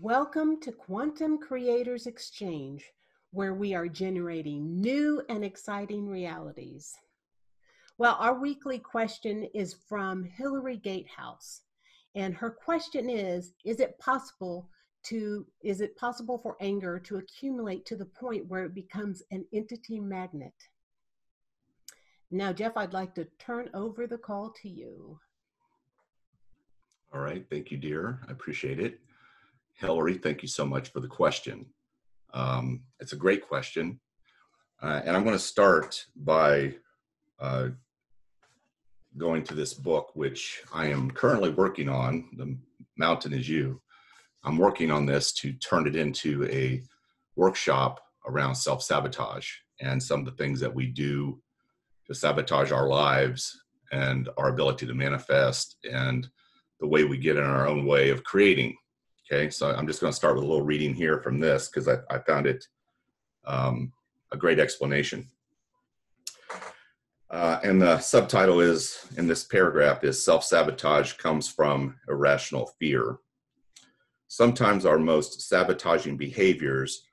Welcome to Quantum Creators Exchange, where we are generating new and exciting realities. Well, our weekly question is from Hillary Gatehouse, and her question is it possible for anger to accumulate to the point where it becomes an entity magnet? Now, Jeff, I'd like to turn over the call to you. All right, thank you, dear. I appreciate it. Hillary, thank you so much for the question. It's a great question. And I'm going to start by going to this book, which I am currently working on, The Mountain is You. I'm working on this to turn it into a workshop around self-sabotage and some of the things that we do to sabotage our lives and our ability to manifest and the way we get in our own way of creating. Okay, so I'm just going to start with a little reading here from this because I found it a great explanation. And the subtitle is, in this paragraph, is Self-Sabotage Comes from Irrational Fear. Sometimes our most sabotaging behaviors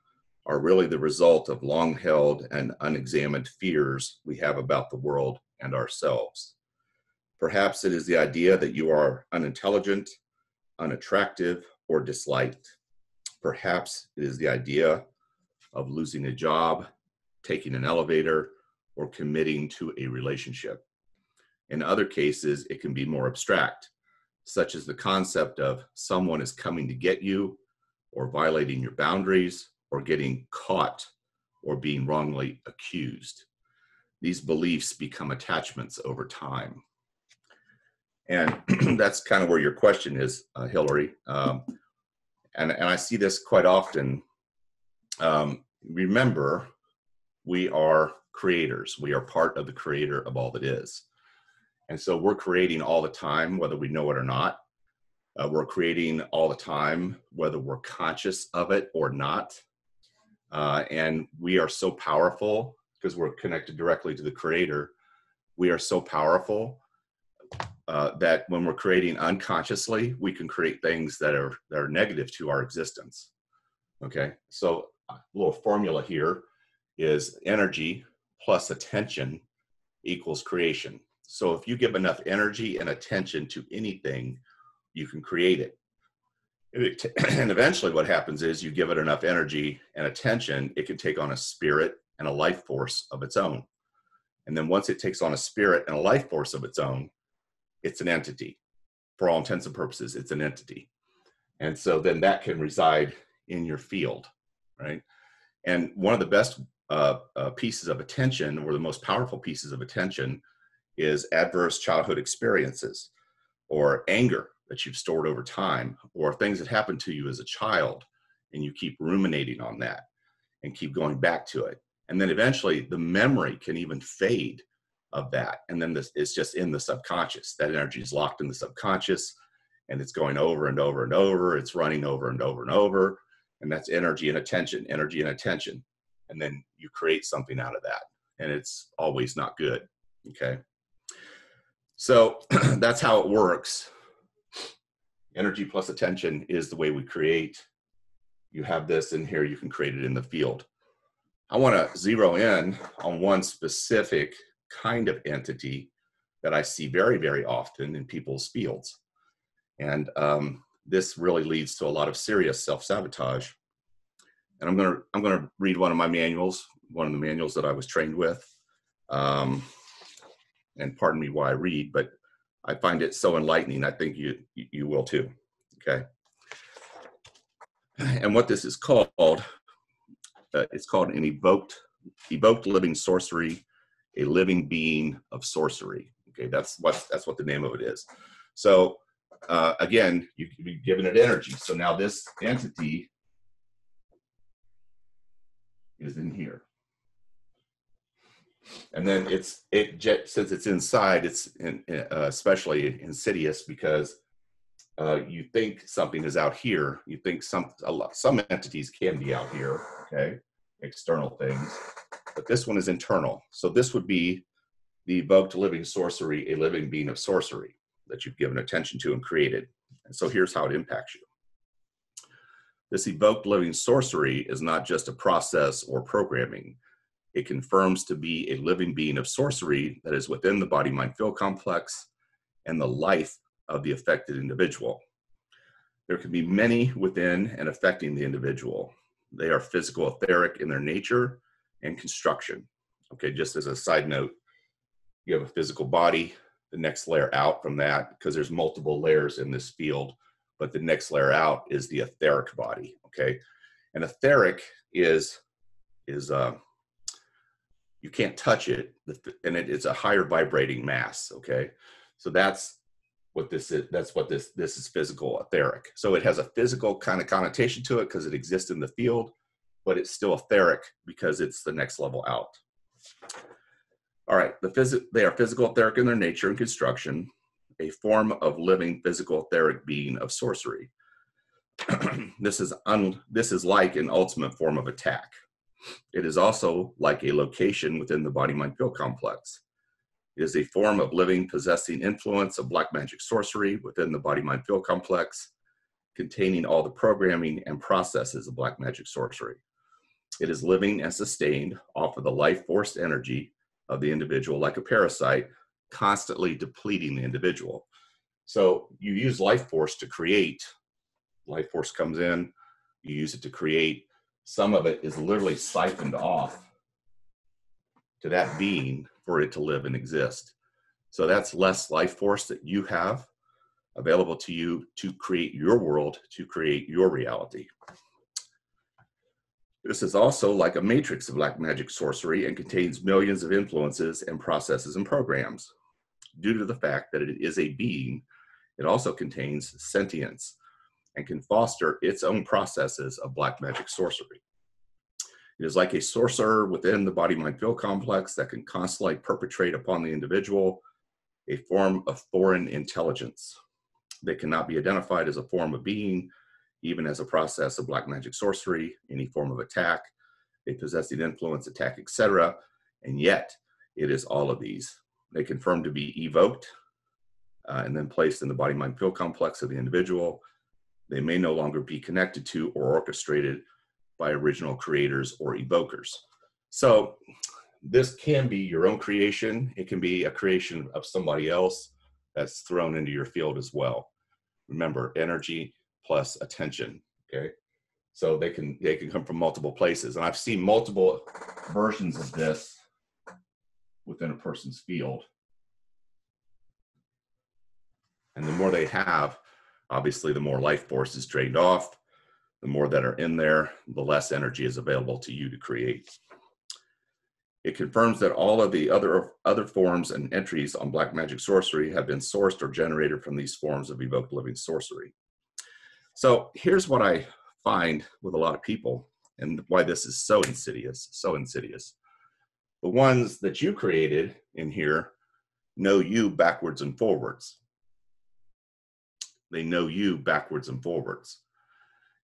are really the result of long-held and unexamined fears we have about the world and ourselves. Perhaps it is the idea that you are unintelligent, unattractive, or disliked. Perhaps it is the idea of losing a job, taking an elevator, or committing to a relationship. In other cases, it can be more abstract, such as the concept of someone is coming to get you, or violating your boundaries, or getting caught, or being wrongly accused. These beliefs become attachments over time. And that's kind of where your question is, Hillary. And I see this quite often. Remember, we are creators. We are part of the creator of all that is. And so we're creating all the time, whether we know it or not. We're creating all the time, whether we're conscious of it or not. And we are so powerful because we're connected directly to the creator. We are so powerful that when we're creating unconsciously, we can create things that are negative to our existence. Okay, so a little formula here is energy plus attention equals creation. So if you give enough energy and attention to anything, you can create it. And eventually what happens is you give it enough energy and attention, it can take on a spirit and a life force of its own. And then once it takes on a spirit and a life force of its own, it's an entity. For all intents and purposes, it's an entity. And so then that can reside in your field, right? And one of the best pieces of attention, or the most powerful pieces of attention, is adverse childhood experiences or anger that you've stored over time, or things that happened to you as a child, and you keep ruminating on that and keep going back to it. And then eventually the memory can even fade of that. And then this is just in the subconscious. That energy is locked in the subconscious and it's going over and over and over. It's running over and over and over. And that's energy and attention, energy and attention. And then you create something out of that. And it's always not good. Okay. So that's how it works. Energy plus attention is the way we create. You have this in here, you can create it in the field. I want to zero in on one specific kind of entity that I see very, very often in people's fields. And this really leads to a lot of serious self-sabotage. And I'm going to read one of my manuals, one of the manuals that I was trained with. And pardon me while I read, but I find it so enlightening. I think you will too. Okay. And what this is called, it's called an evoked living sorcery, a living being of sorcery. Okay, that's what the name of it is. So again, you can be given it energy. So now this entity is in here, and then since it's inside, it's especially insidious because you think something is out here. You think some entities can be out here. Okay, external things. But this one is internal. So this would be the evoked living sorcery, a living being of sorcery that you've given attention to and created. And so here's how it impacts you. This evoked living sorcery is not just a process or programming. It confirms to be a living being of sorcery that is within the body-mind-field complex and the life of the affected individual. There can be many within and affecting the individual. They are physical etheric in their nature and construction. Okay, just as a side note, you have a physical body, the next layer out from that, because there's multiple layers in this field, but the next layer out is the etheric body, okay? And etheric is you can't touch it, and it's a higher vibrating mass, okay? So that's what this is. That's what this is, physical etheric. So it has a physical kind of connotation to it because it exists in the field, but it's still etheric because it's the next level out. All right, they are physical etheric in their nature and construction, a form of living physical etheric being of sorcery. This is like an ultimate form of attack. It is also like a location within the body-mind-field complex. It is a form of living possessing influence of black magic sorcery within the body-mind-field complex, containing all the programming and processes of black magic sorcery. It is living and sustained off of the life force energy of the individual like a parasite, constantly depleting the individual. So you use life force to create. Life force comes in, you use it to create. Some of it is literally siphoned off to that being for it to live and exist. So that's less life force that you have available to you to create your world, to create your reality. This is also like a matrix of black magic sorcery and contains millions of influences and processes and programs. Due to the fact that it is a being, it also contains sentience and can foster its own processes of black magic sorcery. It is like a sorcerer within the body-mind-field complex that can constantly perpetrate upon the individual a form of foreign intelligence. They cannot be identified as a form of being, even as a process of black magic sorcery, any form of attack, a possessive influence attack, etc. And yet, it is all of these. They confirm to be evoked and then placed in the body-mind-field complex of the individual. They may no longer be connected to or orchestrated by original creators or evokers. So this can be your own creation. It can be a creation of somebody else that's thrown into your field as well. Remember, energy plus attention, okay? So they can come from multiple places. And I've seen multiple versions of this within a person's field. And the more they have, obviously, the more life force is drained off. The more that are in there, the less energy is available to you to create. It confirms that all of the other forms and entries on black magic sorcery have been sourced or generated from these forms of evoked living sorcery. So here's what I find with a lot of people and why this is so insidious, so insidious. The ones that you created in here know you backwards and forwards. They know you backwards and forwards.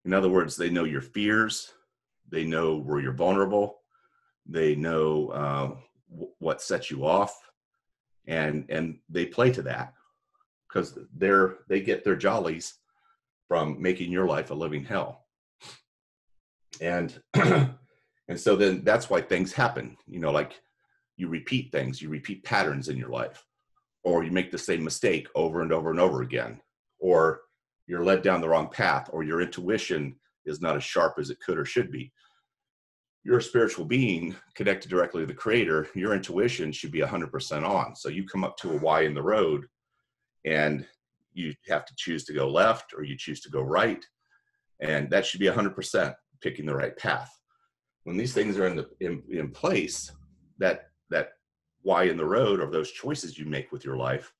In other words, they know your fears. They know where you're vulnerable. They know what sets you off, and they play to that because they get their jollies from making your life a living hell. And and so then that's why things happen. You know, like you repeat things, you repeat patterns in your life, or you make the same mistake over and over and over again, or you're led down the wrong path, or your intuition is not as sharp as it could or should be. You're a spiritual being connected directly to the creator. Your intuition should be 100% on. So you come up to a Y in the road and you have to choose to go left or you choose to go right. And that should be 100% picking the right path. When these things are in place, that Y in the road, or those choices you make with your life,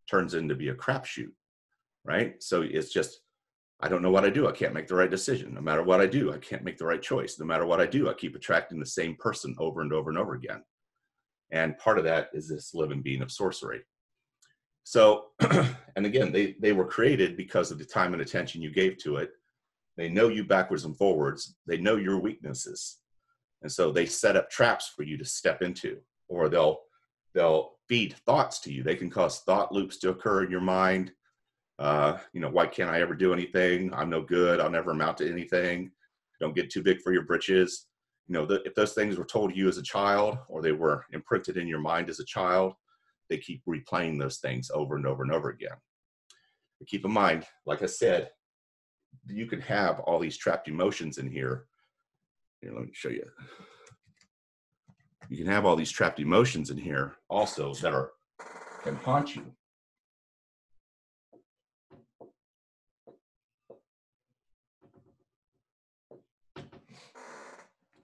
turns into be a crapshoot, right? So it's just, I don't know what I do. I can't make the right decision. No matter what I do, I can't make the right choice. No matter what I do, I keep attracting the same person over and over and over again. And part of that is this living being of sorcery. So, and again, they were created because of the time and attention you gave to it. They know you backwards and forwards. They know your weaknesses. And so they set up traps for you to step into, or they'll feed thoughts to you. They can cause thought loops to occur in your mind. Why can't I ever do anything? I'm no good. I'll never amount to anything. Don't get too big for your britches. If those things were told to you as a child, or they were imprinted in your mind as a child, they keep replaying those things over and over and over again. But keep in mind, like I said, you can have all these trapped emotions in here. Here, let me show you. You can have all these trapped emotions in here also that can haunt you.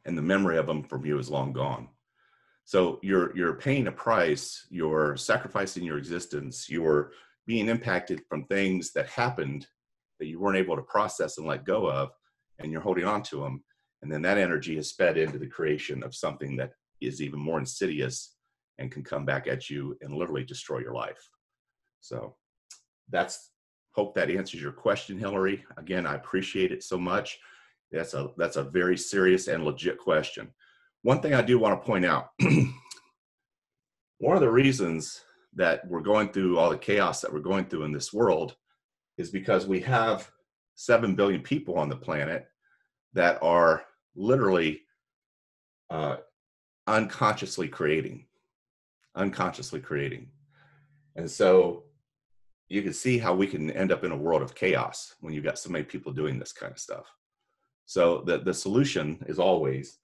And the memory of them from you is long gone. So you're paying a price, you're sacrificing your existence, you're being impacted from things that happened that you weren't able to process and let go of, and you're holding on to them. And then that energy is fed into the creation of something that is even more insidious and can come back at you and literally destroy your life. So hope that answers your question, Hillary. Again, I appreciate it so much. That's a very serious and legit question. One thing I do want to point out, one of the reasons that we're going through all the chaos that we're going through in this world is because we have 7 billion people on the planet that are literally unconsciously creating. And so you can see how we can end up in a world of chaos when you've got so many people doing this kind of stuff. So the solution is always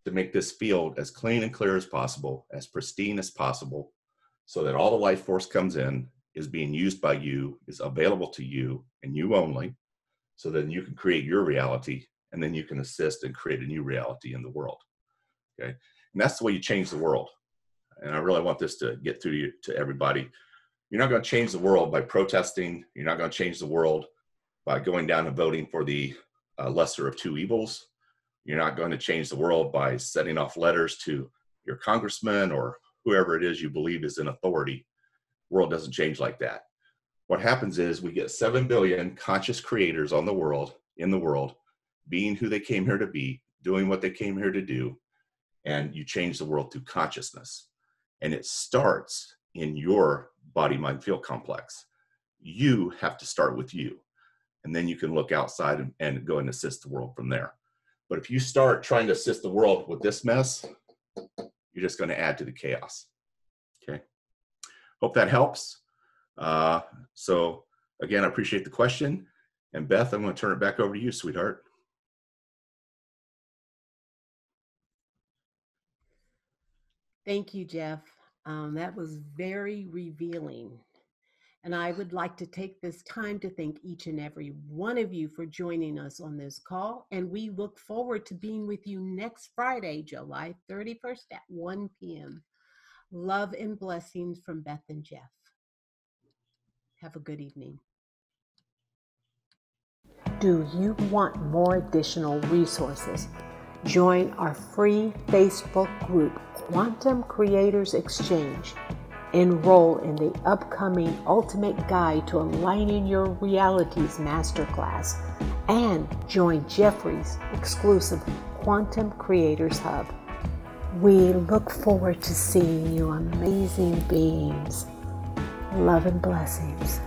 to make this field as clean and clear as possible, as pristine as possible, so that all the life force comes in, is being used by you, is available to you and you only, so then you can create your reality, and then you can assist and create a new reality in the world. Okay, and that's the way you change the world. And I really want this to get through to everybody. You're not going to change the world by protesting. You're not going to change the world by going down and voting for the lesser of two evils. You're not going to change the world by sending off letters to your congressman or whoever it is you believe is in authority. The world doesn't change like that. What happens is we get 7 billion conscious creators in the world, being who they came here to be, doing what they came here to do, and you change the world through consciousness. And it starts in your body, mind, field complex. You have to start with you. And then you can look outside and go and assist the world from there. But if you start trying to assist the world with this mess, you're just going to add to the chaos. Okay. Hope that helps. So again, I appreciate the question. And Beth, I'm going to turn it back over to you, sweetheart. Thank you, Jeff. That was very revealing. And I would like to take this time to thank each and every one of you for joining us on this call. And we look forward to being with you next Friday, July 31st at 1 p.m. Love and blessings from Beth and Jeff. Have a good evening. Do you want more additional resources? Join our free Facebook group, Quantum Creators Exchange. Enroll in the upcoming Ultimate Guide to Aligning Your Realities Masterclass, and join Jeffrey's exclusive Quantum Creators Hub. We look forward to seeing you amazing beings. Love and blessings.